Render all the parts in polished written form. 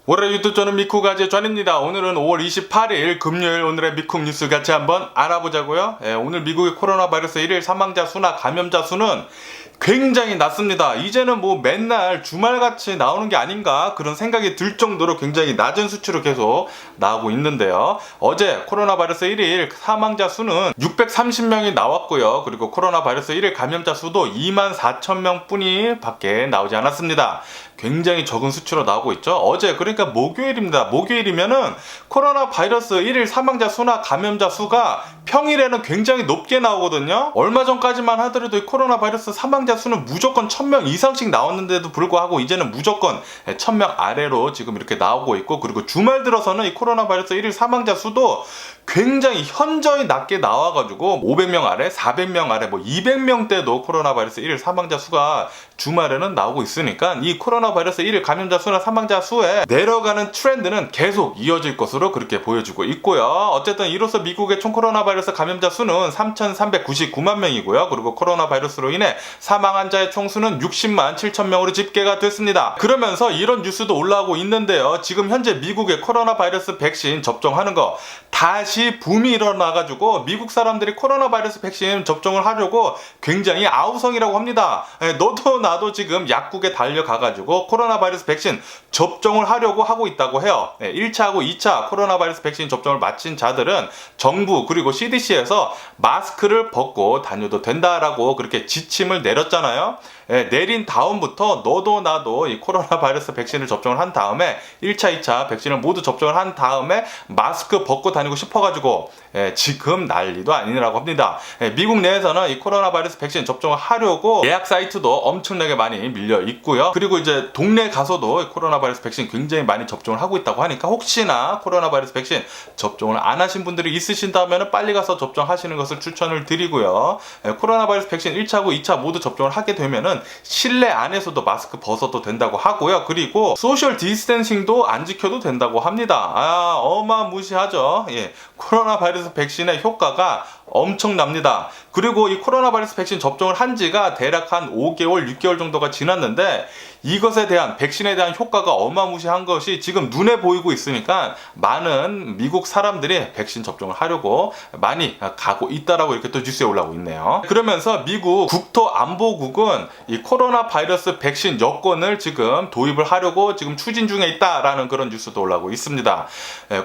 월요일 유튜브 저는 미쿡아재 존입니다. 오늘은 5월 28일 금요일 오늘의 미쿡 뉴스 같이 한번 알아보자고요. 오늘 미국의 코로나 바이러스 1일 사망자 수나 감염자 수는 굉장히 낮습니다. 이제는 뭐 맨날 주말같이 나오는 게 아닌가 그런 생각이 들 정도로 굉장히 낮은 수치로 계속 나오고 있는데요. 어제 코로나 바이러스 1일 사망자 수는 630명이 나왔고요. 그리고 코로나 바이러스 1일 감염자 수도 24,000명 뿐이 밖에 나오지 않았습니다. 굉장히 적은 수치로 나오고 있죠. 어제 그러니까 목요일입니다. 목요일이면은 코로나 바이러스 1일 사망자 수나 감염자 수가 평일에는 굉장히 높게 나오거든요. 얼마 전까지만 하더라도 이 코로나 바이러스 사망자 수는 무조건 1000명 이상씩 나왔는데도 불구하고 이제는 무조건 1000명 아래로 지금 이렇게 나오고 있고, 그리고 주말 들어서는 이 코로나 바이러스 1일 사망자 수도 굉장히 현저히 낮게 나와가지고 500명 아래, 400명 아래, 뭐 200명대도 코로나 바이러스 1일 사망자 수가 주말에는 나오고 있으니까 이 코로나 바이러스 1일 감염자 수나 사망자 수에 내려가는 트렌드는 계속 이어질 것으로 그렇게 보여지고 있고요. 어쨌든 이로써 미국의 총 코로나 바이러스 감염자 수는 3,399만 명이고요. 그리고 코로나 바이러스로 인해 사망 환자의 총수는 60만 7천 명으로 집계가 됐습니다. 그러면서 이런 뉴스도 올라오고 있는데요. 지금 현재 미국의 코로나 바이러스 백신 접종하는 거 다시 붐이 일어나가지고 미국 사람들이 코로나 바이러스 백신 접종을 하려고 굉장히 아우성이라고 합니다. 너도 나도 지금 약국에 달려가가지고 코로나 바이러스 백신 접종을 하려고 하고 있다고 해요. 1차하고 2차 코로나 바이러스 백신 접종을 마친 자들은 정부 그리고 CDC에서 마스크를 벗고 다녀도 된다라고 그렇게 지침을 내렸잖아요. 내린 다음부터 너도 나도 이 코로나 바이러스 백신을 접종을 한 다음에 1차, 2차 백신을 모두 접종을 한 다음에 마스크 벗고 다니고 싶어가지고 지금 난리도 아니라고 합니다. 미국 내에서는 이 코로나 바이러스 백신 접종을 하려고 예약 사이트도 엄청나게 많이 밀려 있고요. 그리고 이제 동네 가서도 코로나 바이러스 백신 굉장히 많이 접종을 하고 있다고 하니까 혹시나 코로나 바이러스 백신 접종을 안 하신 분들이 있으신다면 빨리 가서 접종하시는 것을 추천을 드리고요. 코로나 바이러스 백신 1차하고 2차 모두 접종을 하게 되면은 실내 안에서도 마스크 벗어도 된다고 하고요. 그리고 소셜 디스텐싱도 안 지켜도 된다고 합니다. 어마무시하죠. 코로나 바이러스 백신의 효과가 엄청납니다. 그리고 이 코로나 바이러스 백신 접종을 한 지가 대략 한 5개월, 6개월 정도가 지났는데 이것에 대한 백신에 대한 효과가 어마무시한 것이 지금 눈에 보이고 있으니까 많은 미국 사람들이 백신 접종을 하려고 많이 가고 있다라고 이렇게 또 뉴스에 올라오고 있네요. 그러면서 미국 국토안보국은 이 코로나 바이러스 백신 여권을 지금 도입을 하려고 지금 추진 중에 있다라는 그런 뉴스도 올라오고 있습니다.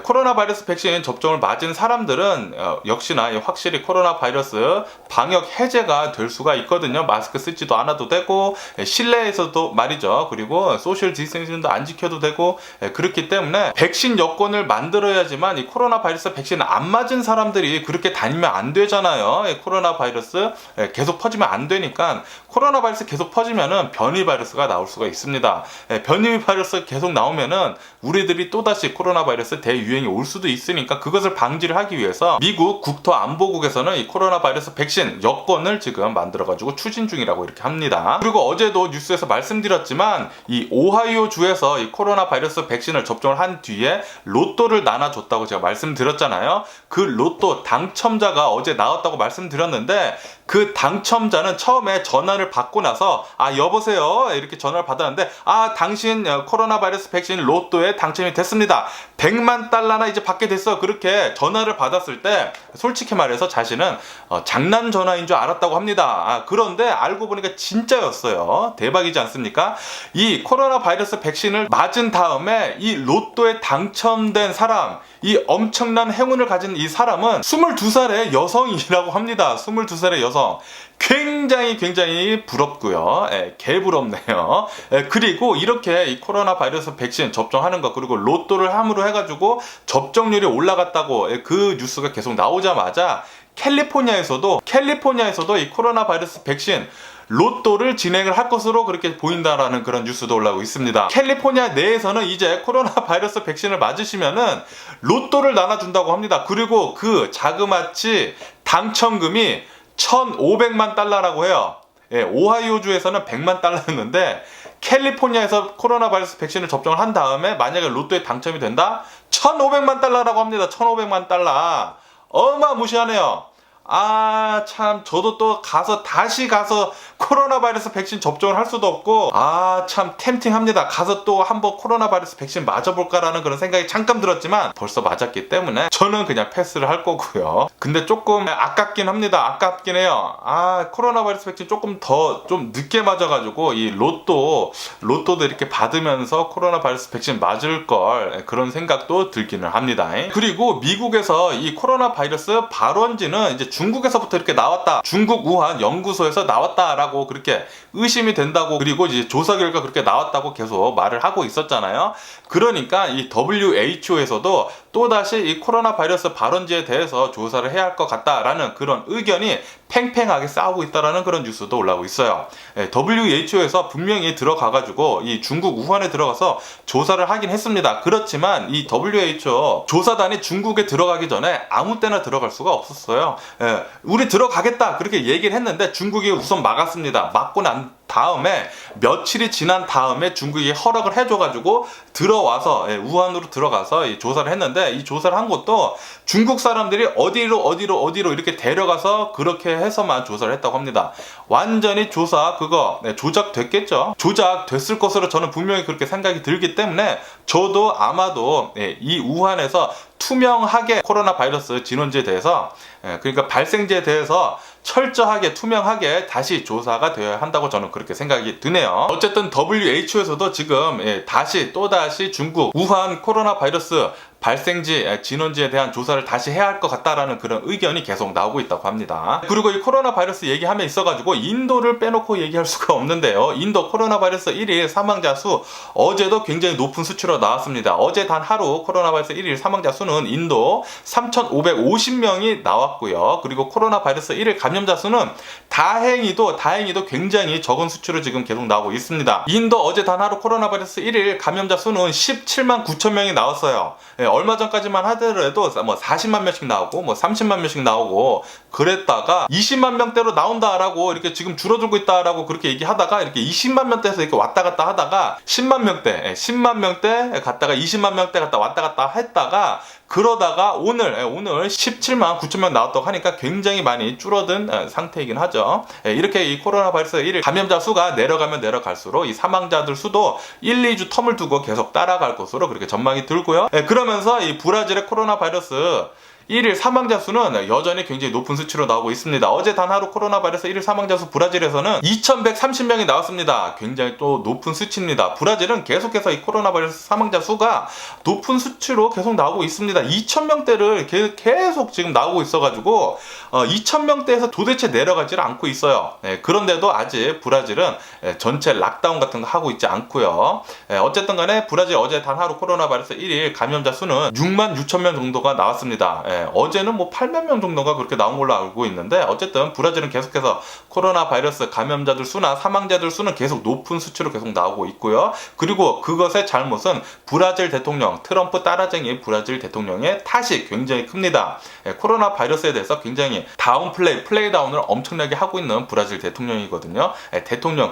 코로나 바이러스 백신 접종을 맞은 사람들은 역시나 확실히 코로나 바이러스 방역 해제가 될 수가 있거든요. 마스크 쓰지도 않아도 되고 실내에서도 말이죠. 그리고 소셜 디스텐싱도 안 지켜도 되고 그렇기 때문에 백신 여권을 만들어야지만 이 코로나 바이러스 백신 안 맞은 사람들이 그렇게 다니면 안 되잖아요. 코로나 바이러스 계속 퍼지면 안 되니까 코로나 바이러스 계속 퍼지면은 변이 바이러스가 나올 수가 있습니다. 변이 바이러스 계속 나오면은 우리들이 또다시 코로나 바이러스 대유행이 올 수도 있으니까 그것을 방지를 하기 위해서 미국 국토안보국에서는 이 코로나 바이러스 백신 여권을 지금 만들어가지고 추진 중이라고 이렇게 합니다. 그리고 어제도 뉴스에서 말씀드렸지만 이 오하이오 주에서 이 코로나 바이러스 백신을 접종을 한 뒤에 로또를 나눠줬다고 제가 말씀드렸잖아요. 그 로또 당첨자가 어제 나왔다고 말씀드렸는데 그 당첨자는 처음에 전화를 받고 나서 여보세요 이렇게 전화를 받았는데 당신 코로나 바이러스 백신 로또에 당첨이 됐습니다. 100만 달러나 이제 받게 됐어. 그렇게 전화를 받았을 때 솔직히 말해서 자신은 장난 전화인 줄 알았다고 합니다. 그런데 알고 보니까 진짜였어요. 대박이지 않습니까? 이 코로나 바이러스 백신을 맞은 다음에 이 로또에 당첨된 사람, 이 엄청난 행운을 가진 이 사람은 22살의 여성이라고 합니다. 22살의 여성. 굉장히 부럽고요. 개부럽네요. 그리고 이렇게 이 코로나 바이러스 백신 접종하는 거 그리고 로또를 함으로 해가지고 접종률이 올라갔다고 그 뉴스가 계속 나오자마자 캘리포니아에서도 이 코로나 바이러스 백신 로또를 진행을 할 것으로 그렇게 보인다라는 그런 뉴스도 올라오고 있습니다. 캘리포니아 내에서는 이제 코로나 바이러스 백신을 맞으시면은 로또를 나눠준다고 합니다. 그리고 그 자그마치 당첨금이 1,500만 달러라고 해요. 오하이오주에서는 100만 달러였는데 캘리포니아에서 코로나 바이러스 백신을 접종을 한 다음에 만약에 로또에 당첨이 된다? 1,500만 달러라고 합니다. 1,500만 달러. 어마무시하네요. 참, 저도 또 다시 가서 코로나 바이러스 백신 접종을 할 수도 없고, 참, 템팅합니다. 가서 또 한번 코로나 바이러스 백신 맞아볼까라는 그런 생각이 잠깐 들었지만, 벌써 맞았기 때문에 저는 그냥 패스를 할 거고요. 근데 조금 아깝긴 합니다. 아깝긴 해요. 코로나 바이러스 백신 조금 더 좀 늦게 맞아가지고, 이 로또도 이렇게 받으면서 코로나 바이러스 백신 맞을 걸, 그런 생각도 들기는 합니다. 그리고 미국에서 이 코로나 바이러스 발원지는 이제 중국에서부터 이렇게 나왔다. 중국 우한 연구소에서 나왔다라고 그렇게 의심이 된다고, 그리고 이제 조사 결과 그렇게 나왔다고 계속 말을 하고 있었잖아요. 그러니까 이 WHO에서도 또다시 이 코로나 바이러스 발원지에 대해서 조사를 해야 할 것 같다라는 그런 의견이 팽팽하게 싸우고 있다라는 그런 뉴스도 올라오고 있어요. WHO에서 분명히 들어가가지고 이 중국 우한에 들어가서 조사를 하긴 했습니다. 그렇지만 이 WHO 조사단이 중국에 들어가기 전에 아무 때나 들어갈 수가 없었어요. 우리 들어가겠다 그렇게 얘기를 했는데 중국이 우선 막았습니다. 막고 난 다음에 며칠이 지난 다음에 중국이 허락을 해줘가지고 들어와서 우한으로 들어가서 이 조사를 했는데, 이 조사를 한 것도 중국 사람들이 어디로 이렇게 데려가서 그렇게 해서만 조사를 했다고 합니다. 완전히 조사 그거 조작됐겠죠. 조작됐을 것으로 저는 분명히 그렇게 생각이 들기 때문에 저도 아마도 이 우한에서 투명하게 코로나 바이러스 진원지에 대해서, 그러니까 발생지에 대해서 철저하게 투명하게 다시 조사가 되어야 한다고 저는 그렇게 생각이 드네요. 어쨌든 WHO에서도 지금 또다시 중국 우한 코로나 바이러스 발생지, 진원지에 대한 조사를 다시 해야 할 것 같다라는 그런 의견이 계속 나오고 있다고 합니다. 그리고 이 코로나 바이러스 얘기하면 있어가지고 인도를 빼놓고 얘기할 수가 없는데요. 인도 코로나 바이러스 1일 사망자 수 어제도 굉장히 높은 수치로 나왔습니다. 어제 단 하루 코로나 바이러스 1일 사망자 수는 인도 3,550명이 나왔고요. 그리고 코로나 바이러스 1일 감염자 수는 다행히도 굉장히 적은 수치로 지금 계속 나오고 있습니다. 인도 어제 단 하루 코로나 바이러스 1일 감염자 수는 17만 9천 명이 나왔어요. 얼마 전까지만 하더라도 뭐 40만 명씩 나오고 뭐 30만 명씩 나오고 그랬다가 20만 명대로 나온다라고 이렇게 지금 줄어들고 있다라고 그렇게 얘기하다가 이렇게 20만 명대에서 이렇게 왔다 갔다 하다가 10만 명대 갔다가 20만 명대 갔다 왔다 갔다 했다가, 그러다가 오늘 17만 9천 명 나왔다고 하니까 굉장히 많이 줄어든 상태이긴 하죠. 이렇게 이 코로나 바이러스 1일 감염자 수가 내려가면 내려갈수록 이 사망자들 수도 1, 2주 텀을 두고 계속 따라갈 것으로 그렇게 전망이 들고요. 그러면서 이 브라질의 코로나 바이러스 1일 사망자 수는 여전히 굉장히 높은 수치로 나오고 있습니다. 어제 단 하루 코로나 바이러스 1일 사망자 수 브라질에서는 2,130명이 나왔습니다. 굉장히 또 높은 수치입니다. 브라질은 계속해서 이 코로나 바이러스 사망자 수가 높은 수치로 계속 나오고 있습니다. 2,000명대를 계속 지금 나오고 있어가지고 2,000명대에서 도대체 내려가지를 않고 있어요. 그런데도 아직 브라질은 전체 락다운 같은 거 하고 있지 않고요. 어쨌든 간에 브라질 어제 단 하루 코로나 바이러스 1일 감염자 수는 6만 6천 명 정도가 나왔습니다. 어제는 뭐 8만 명 정도가 그렇게 나온 걸로 알고 있는데, 어쨌든 브라질은 계속해서 코로나 바이러스 감염자들 수나 사망자들 수는 계속 높은 수치로 계속 나오고 있고요. 그리고 그것의 잘못은 브라질 대통령, 트럼프 따라쟁이 브라질 대통령의 탓이 굉장히 큽니다. 코로나 바이러스에 대해서 굉장히 플레이다운을 엄청나게 하고 있는 브라질 대통령이거든요.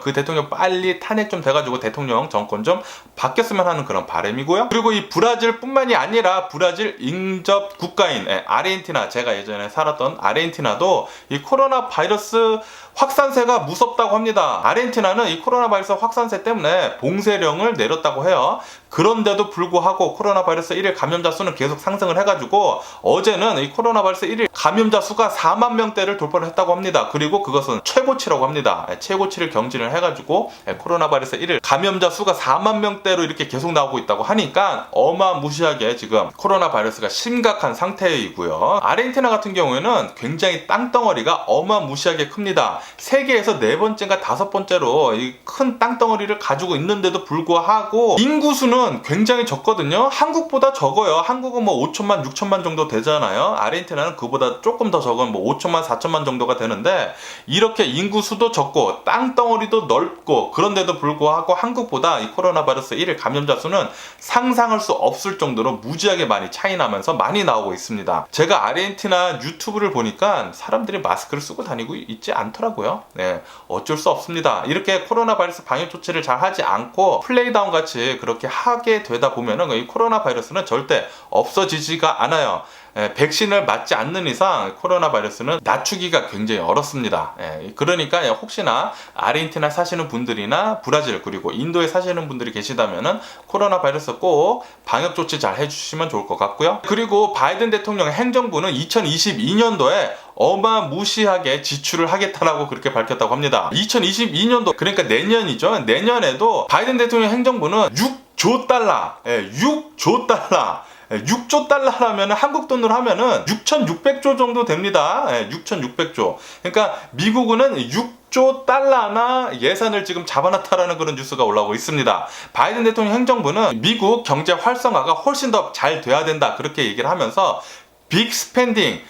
그 대통령 빨리 탄핵 좀 돼가지고 대통령 정권 좀 바뀌었으면 하는 그런 바람이고요. 그리고 이 브라질뿐만이 아니라 브라질 인접 국가인 아르헨티나, 제가 예전에 살았던 아르헨티나도 이 코로나 바이러스 확산세가 무섭다고 합니다. 아르헨티나는 이 코로나 바이러스 확산세 때문에 봉쇄령을 내렸다고 해요. 그런데도 불구하고 코로나 바이러스 1일 감염자 수는 계속 상승을 해가지고 어제는 이 코로나 바이러스 1일 감염자 수가 4만 명대를 돌파를 했다고 합니다. 그리고 그것은 최고치라고 합니다. 최고치를 경진을 해가지고 코로나 바이러스 1일 감염자 수가 4만 명대로 이렇게 계속 나오고 있다고 하니까 어마무시하게 지금 코로나 바이러스가 심각한 상태이고요. 아르헨티나 같은 경우에는 굉장히 땅덩어리가 어마무시하게 큽니다. 세계에서 4번째인가 5번째로 이 큰 땅덩어리를 가지고 있는데도 불구하고 인구수는 굉장히 적거든요. 한국보다 적어요. 한국은 뭐 5천만, 6천만 정도 되잖아요. 아르헨티나는 그보다 조금 더 적은 뭐 5천만, 4천만 정도가 되는데, 이렇게 인구수도 적고 땅덩어리도 넓고 그런데도 불구하고 한국보다 이 코로나 바이러스 1일 감염자 수는 상상할 수 없을 정도로 무지하게 많이 차이 나면서 많이 나오고 있습니다. 제가 아르헨티나 유튜브를 보니까 사람들이 마스크를 쓰고 다니고 있지 않더라고요. 어쩔 수 없습니다. 이렇게 코로나 바이러스 방역 조치를 잘 하지 않고 플레이다운 같이 그렇게 하게 되다 보면은 이 코로나 바이러스는 절대 없어지지가 않아요. 백신을 맞지 않는 이상 코로나 바이러스는 낮추기가 굉장히 어렵습니다. 그러니까 혹시나 아르헨티나 사시는 분들이나 브라질 그리고 인도에 사시는 분들이 계시다면은 코로나 바이러스 꼭 방역 조치 잘 해주시면 좋을 것 같고요. 그리고 바이든 대통령 행정부는 2022년도에 어마무시하게 지출을 하겠다라고 그렇게 밝혔다고 합니다. 2022년도 그러니까 내년이죠. 내년에도 바이든 대통령 행정부는 6조 달러, 6조 달러 6조 달러라면 한국 돈으로 하면은 6,600조 정도 됩니다. 6,600조. 그러니까 미국은 6조 달러나 예산을 지금 잡아놨다라는 그런 뉴스가 올라오고 있습니다. 바이든 대통령 행정부는 미국 경제 활성화가 훨씬 더 잘 돼야 된다 그렇게 얘기를 하면서 빅 스펜딩,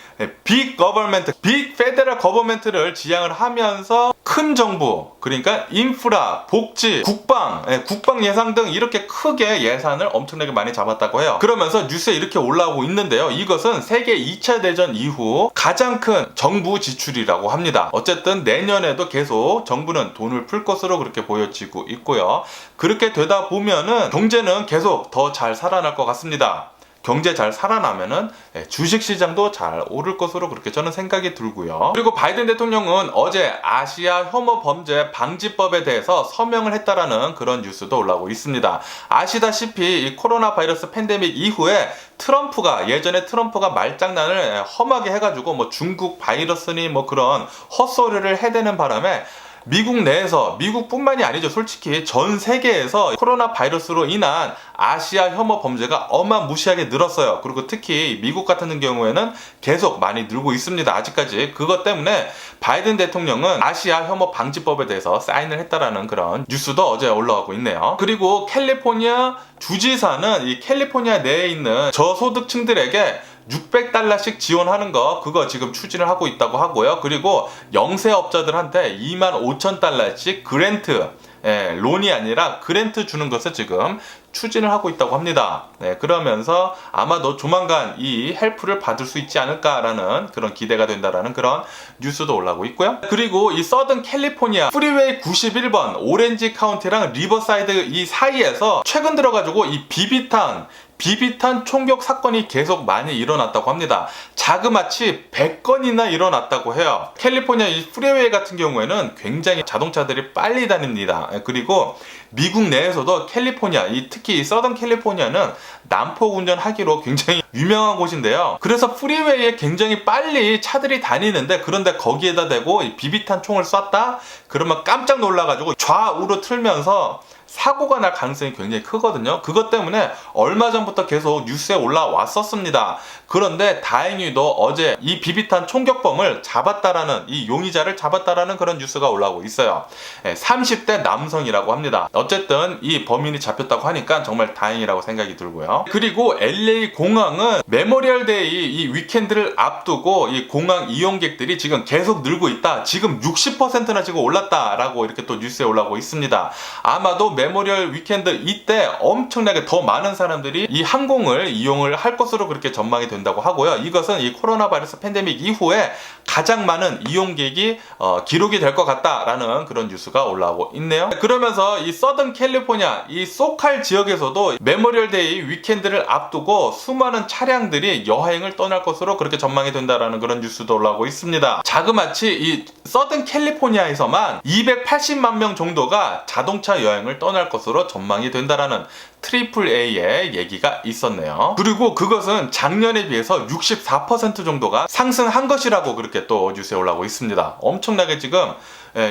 빅 거버먼트, 빅 페더럴 거버먼트를 지향을 하면서 큰 정부, 그러니까 인프라, 복지, 국방 예산 등 이렇게 크게 예산을 엄청나게 많이 잡았다고 해요. 그러면서 뉴스에 이렇게 올라오고 있는데요. 이것은 세계 2차 대전 이후 가장 큰 정부 지출이라고 합니다. 어쨌든 내년에도 계속 정부는 돈을 풀 것으로 그렇게 보여지고 있고요. 그렇게 되다 보면은 경제는 계속 더 잘 살아날 것 같습니다. 경제 잘 살아나면은 주식시장도 잘 오를 것으로 그렇게 저는 생각이 들고요. 그리고 바이든 대통령은 어제 아시아 혐오 범죄 방지법에 대해서 서명을 했다라는 그런 뉴스도 올라오고 있습니다. 아시다시피 이 코로나 바이러스 팬데믹 이후에 예전에 트럼프가 말장난을 험하게 해가지고 뭐 중국 바이러스니 뭐 그런 헛소리를 해대는 바람에 미국 내에서, 미국뿐만이 아니죠. 솔직히 전 세계에서 코로나 바이러스로 인한 아시아 혐오 범죄가 어마무시하게 늘었어요. 그리고 특히 미국 같은 경우에는 계속 많이 늘고 있습니다. 아직까지. 그것 때문에 바이든 대통령은 아시아 혐오 방지법에 대해서 사인을 했다라는 그런 뉴스도 어제 올라오고 있네요. 그리고 캘리포니아 주지사는 이 캘리포니아 내에 있는 저소득층들에게 600달러씩 지원하는 거 그거 지금 추진을 하고 있다고 하고요. 그리고 영세업자들한테 25,000달러씩 그랜트 론이 아니라 그랜트 주는 것을 지금 추진을 하고 있다고 합니다. 그러면서 아마도 조만간 이 헬프를 받을 수 있지 않을까라는 그런 기대가 된다라는 그런 뉴스도 올라오고 있고요. 그리고 이 서든 캘리포니아 프리웨이 91번 오렌지 카운티랑 리버사이드 이 사이에서 최근 들어가지고 이 비비탄 총격 사건이 계속 많이 일어났다고 합니다. 자그마치 100건이나 일어났다고 해요. 캘리포니아 이 프리웨이 같은 경우에는 굉장히 자동차들이 빨리 다닙니다. 그리고 미국 내에서도 캘리포니아, 특히 서던 캘리포니아는 난폭 운전하기로 굉장히 유명한 곳인데요. 그래서 프리웨이에 굉장히 빨리 차들이 다니는데 그런데 거기에다 대고 비비탄 총을 쐈다? 그러면 깜짝 놀라가지고 좌우로 틀면서 사고가 날 가능성이 굉장히 크거든요. 그것 때문에 얼마 전부터 계속 뉴스에 올라왔었습니다. 그런데 다행히도 어제 이 비비탄 총격범을 잡았다라는, 이 용의자를 잡았다라는 그런 뉴스가 올라오고 있어요. 30대 남성이라고 합니다. 어쨌든 이 범인이 잡혔다고 하니까 정말 다행이라고 생각이 들고요. 그리고 LA 공항은 메모리얼 데이 이 위켄드를 앞두고 이 공항 이용객들이 지금 계속 늘고 있다. 지금 60%나 지금 올랐다라고 이렇게 또 뉴스에 올라오고 있습니다. 아마도 메모리얼 위켄드 이때 엄청나게 더 많은 사람들이 이 항공을 이용을 할 것으로 그렇게 전망이 된다고 하고요. 이것은 이 코로나 바이러스 팬데믹 이후에 가장 많은 이용객이 기록이 될 것 같다라는 그런 뉴스가 올라오고 있네요. 그러면서 이 서든 캘리포니아 이 소칼 지역에서도 메모리얼 데이 위켄드를 앞두고 수많은 차량들이 여행을 떠날 것으로 그렇게 전망이 된다라는 그런 뉴스도 올라오고 있습니다. 자그마치 이 서든 캘리포니아에서만 280만 명 정도가 자동차 여행을 떠날 것으로 전망이 된다라는 AAA의 얘기가 있었네요. 그리고 그것은 작년에 비해서 64% 정도가 상승한 것이라고 그렇게 또 뉴스에 올라오고 있습니다. 엄청나게 지금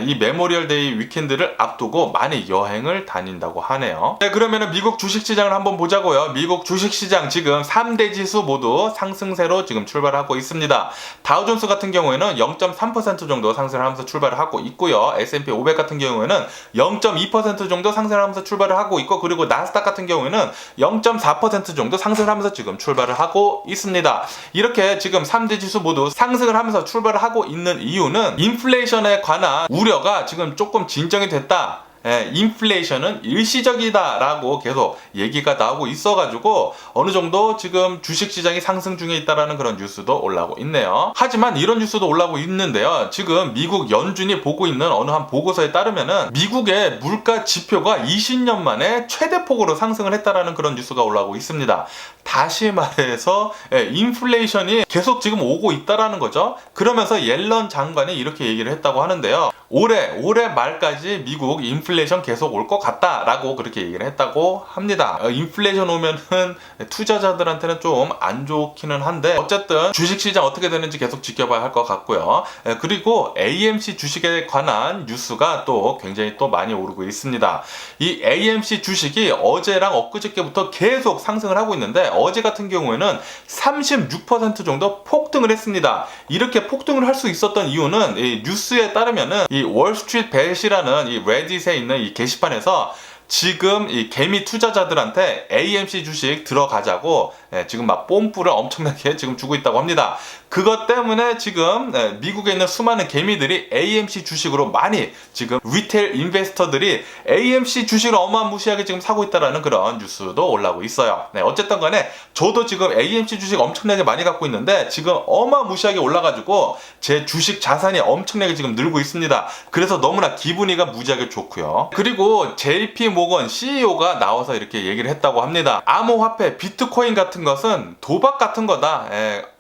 이 메모리얼 데이 위켄드를 앞두고 많이 여행을 다닌다고 하네요. 그러면은 미국 주식시장을 한번 보자고요. 미국 주식시장 지금 3대 지수 모두 상승세로 지금 출발하고 있습니다. 다우존스 같은 경우에는 0.3% 정도 상승을 하면서 출발을 하고 있고요. S&P 500 같은 경우에는 0.2% 정도 상승을 하면서 출발을 하고 있고, 그리고 나스닥 같은 경우에는 0.4% 정도 상승을 하면서 지금 출발을 하고 있습니다. 이렇게 지금 3대 지수 모두 상승을 하면서 출발을 하고 있는 이유는 인플레이션에 관한 우려가 지금 조금 진정이 됐다. 인플레이션은 일시적이다라고 계속 얘기가 나오고 있어가지고 어느 정도 지금 주식시장이 상승 중에 있다라는 그런 뉴스도 올라오고 있네요. 하지만 이런 뉴스도 올라오고 있는데요. 지금 미국 연준이 보고 있는 어느 한 보고서에 따르면은 미국의 물가 지표가 20년 만에 최대폭으로 상승을 했다라는 그런 뉴스가 올라오고 있습니다. 다시 말해서 인플레이션이 계속 지금 오고 있다라는 거죠. 그러면서 옐런 장관이 이렇게 얘기를 했다고 하는데요. 올해 말까지 미국 인플레이션 계속 올 것 같다라고 그렇게 얘기를 했다고 합니다. 인플레이션 오면은 투자자들한테는 좀 안 좋기는 한데 어쨌든 주식시장 어떻게 되는지 계속 지켜봐야 할 것 같고요. 그리고 AMC 주식에 관한 뉴스가 또 굉장히 또 많이 오르고 있습니다. 이 AMC 주식이 어제랑 엊그저께부터 계속 상승을 하고 있는데 어제 같은 경우에는 36% 정도 폭등을 했습니다. 이렇게 폭등을 할 수 있었던 이유는 이 뉴스에 따르면은 이 월스트리트 벳이라는 이 레딧에 있는 이 게시판에서 지금 이 개미 투자자들한테 AMC 주식 들어가자고 지금 막 뽐뿌를 엄청나게 지금 주고 있다고 합니다. 그것 때문에 지금 미국에 있는 수많은 개미들이 AMC 주식으로 많이 지금 리테일 인베스터들이 AMC 주식을 어마무시하게 지금 사고 있다라는 그런 뉴스도 올라오고 있어요. 어쨌든 간에 저도 지금 AMC 주식 엄청나게 많이 갖고 있는데 지금 어마무시하게 올라가지고 제 주식 자산이 엄청나게 지금 늘고 있습니다. 그래서 너무나 기분이가 무지하게 좋고요. 그리고 JP 모건 CEO가 나와서 이렇게 얘기를 했다고 합니다. 암호화폐 비트코인 같은 것은 도박 같은 거다.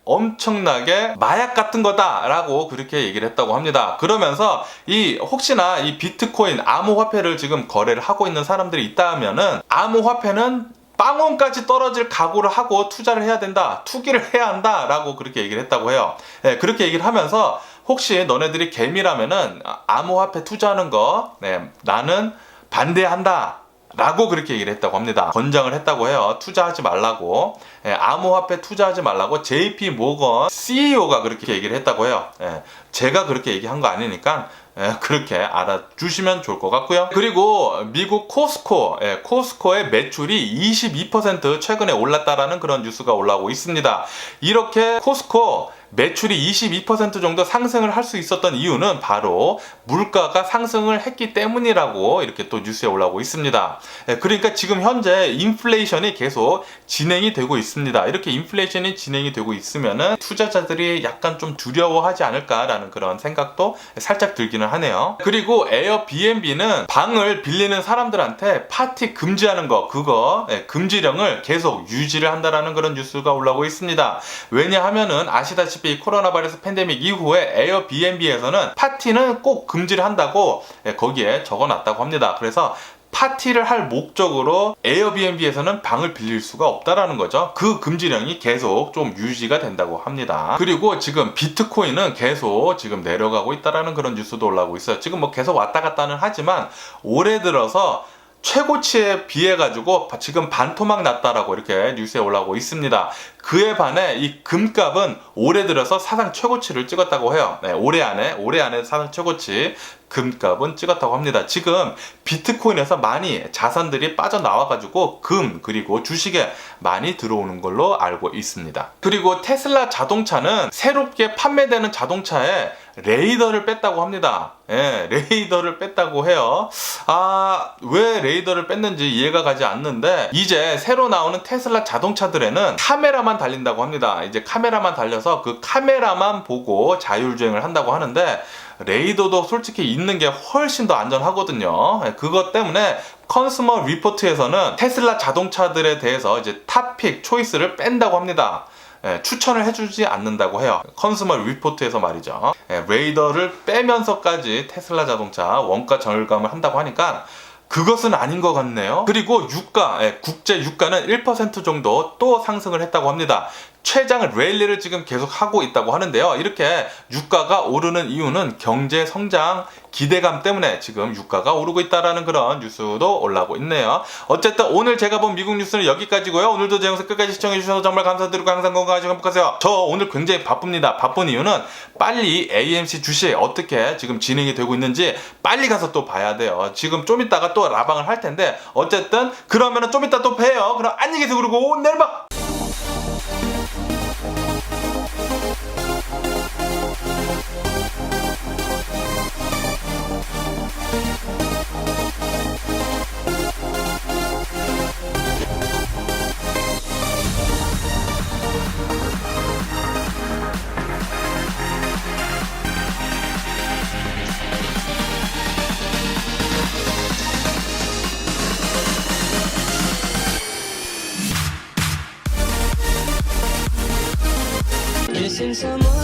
엄청나게 마약 같은 거다라고 그렇게 얘기를 했다고 합니다. 그러면서 혹시나 이 비트코인 암호화폐를 지금 거래를 하고 있는 사람들이 있다면은 암호화폐는 빵원까지 떨어질 각오를 하고 투자를 해야 된다, 투기를 해야 한다라고 그렇게 얘기를 했다고 해요. 그렇게 얘기를 하면서 혹시 너네들이 개미라면은 암호화폐 투자하는 거 나는 반대한다 라고 그렇게 얘기를 했다고 합니다. 권장을 했다고 해요. 투자하지 말라고. 암호화폐 투자하지 말라고 JP 모건 CEO가 그렇게 얘기를 했다고 해요. 제가 그렇게 얘기한 거 아니니까 그렇게 알아주시면 좋을 것 같고요. 그리고 미국 코스코의 매출이 22% 최근에 올랐다라는 그런 뉴스가 올라오고 있습니다. 이렇게 코스코 매출이 22% 정도 상승을 할 수 있었던 이유는 바로 물가가 상승을 했기 때문이라고 이렇게 또 뉴스에 올라오고 있습니다. 그러니까 지금 현재 인플레이션이 계속 진행이 되고 있습니다. 이렇게 인플레이션이 진행이 되고 있으면은 투자자들이 약간 좀 두려워하지 않을까라는 그런 생각도 살짝 들기는 하네요. 그리고 에어비앤비는 방을 빌리는 사람들한테 파티 금지하는 거, 그거 금지령을 계속 유지를 한다라는 그런 뉴스가 올라오고 있습니다. 왜냐하면은 아시다시피 코로나 바이러스 팬데믹 이후에 에어비앤비에서는 파티는 꼭 금지를 한다고 거기에 적어놨다고 합니다. 그래서 파티를 할 목적으로 에어비앤비에서는 방을 빌릴 수가 없다라는 거죠. 그 금지령이 계속 좀 유지가 된다고 합니다. 그리고 지금 비트코인은 계속 지금 내려가고 있다라는 그런 뉴스도 올라오고 있어요. 지금 뭐 계속 왔다 갔다는 하지만 올해 들어서 최고치에 비해 가지고 지금 반토막 났다라고 이렇게 뉴스에 올라오고 있습니다. 그에 반해 이 금값은 올해 들어서 사상 최고치를 찍었다고 해요. 올해 안에 사상 최고치 금값은 찍었다고 합니다. 지금 비트코인에서 많이 자산들이 빠져나와가지고 금 그리고 주식에 많이 들어오는 걸로 알고 있습니다. 그리고 테슬라 자동차는 새롭게 판매되는 자동차에 레이더를 뺐다고 합니다. 레이더를 뺐다고 해요. 왜 레이더를 뺐는지 이해가 가지 않는데 이제 새로 나오는 테슬라 자동차들에는 카메라만 달린다고 합니다. 이제 카메라만 달려서 그 카메라만 보고 자율주행을 한다고 하는데 레이더도 솔직히 있는 게 훨씬 더 안전하거든요. 그것 때문에 컨슈머 리포트에서는 테슬라 자동차들에 대해서 이제 탑픽 초이스를 뺀다고 합니다. 추천을 해주지 않는다고 해요. 컨슈머 리포트에서 말이죠. 레이더를 빼면서까지 테슬라 자동차 원가 절감을 한다고 하니까 그것은 아닌 것 같네요. 그리고 유가, 국제 유가는 1% 정도 또 상승을 했다고 합니다. 최장 랠리를 지금 계속 하고 있다고 하는데요. 이렇게 유가가 오르는 이유는 경제 성장 기대감 때문에 지금 유가가 오르고 있다라는 그런 뉴스도 올라오고 있네요. 어쨌든 오늘 제가 본 미국 뉴스는 여기까지고요. 오늘도 제 영상 끝까지 시청해주셔서 정말 감사드리고 항상 건강하시고 행복하세요. 저 오늘 굉장히 바쁩니다. 바쁜 이유는 빨리 AMC 주식 어떻게 지금 진행이 되고 있는지 빨리 가서 또 봐야 돼요. 지금 좀 이따가 또 라방을 할 텐데 어쨌든 그러면은 좀 이따 또 봬요. 그럼 안녕히 계세요. 그리고 내일 봐. in someone